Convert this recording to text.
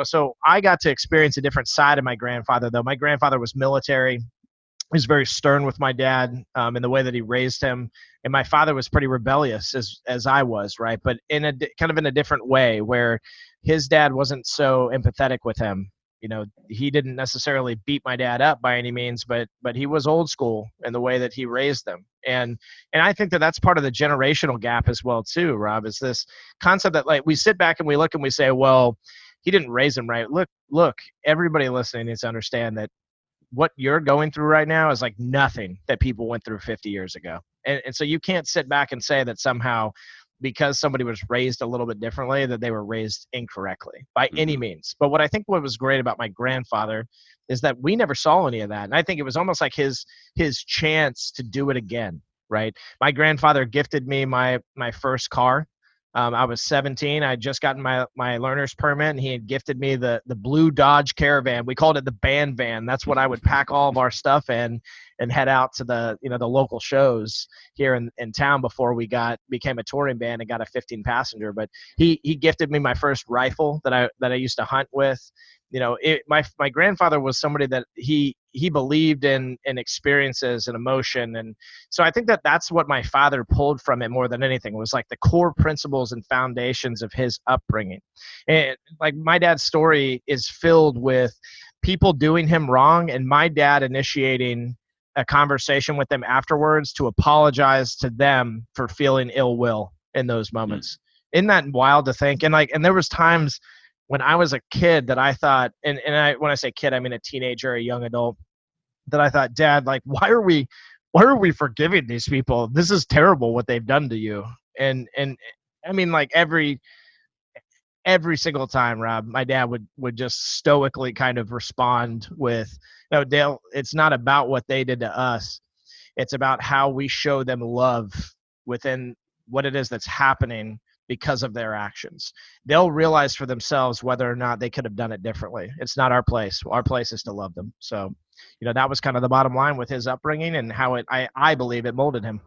So I got to experience a different side of my grandfather, though. My grandfather was military. He was very stern with my dad in the way that he raised him, and my father was pretty rebellious as I was, right? But in a kind of in a different way, where his dad wasn't so empathetic with him. He didn't necessarily beat my dad up by any means, but he was old school in the way that he raised them. And I think that that's part of the generational gap as well too, Rob, is this concept that, like, we sit back and we look and we say, well, he didn't raise him right. Look, everybody listening needs to understand that what you're going through right now is like nothing that people went through 50 years ago. And so you can't sit back and say that somehow because somebody was raised a little bit differently that they were raised incorrectly by any means. But what was great about my grandfather is that we never saw any of that. And I think it was almost like his chance to do it again, right? My grandfather gifted me my first car. I was 17. I had just gotten my learner's permit, and he had gifted me the blue Dodge Caravan. We called it the band van. That's what I would pack all of our stuff in and head out to the local shows here in town before we became a touring band and got a 15 passenger. But he gifted me my first rifle that I used to hunt with. My grandfather was somebody that he believed in experiences and emotion. And so I think that that's what my father pulled from it more than anything. It was like the core principles and foundations of his upbringing. And like my dad's story is filled with people doing him wrong and my dad initiating a conversation with them afterwards to apologize to them for feeling ill will in those moments. Isn't that wild to think? And there was times when I was a kid that I thought, when I say kid, I mean a teenager, a young adult, that I thought, Dad, like, why are we forgiving these people? This is terrible what they've done to you. And I mean, like every single time, Rob, my dad would just stoically kind of respond with, no, Dale, it's not about what they did to us. It's about how we show them love within what it is that's happening because of their actions. They'll realize for themselves whether or not they could have done it differently. It's not our place. Our place is to love them. So, that was kind of the bottom line with his upbringing and how I believe it molded him.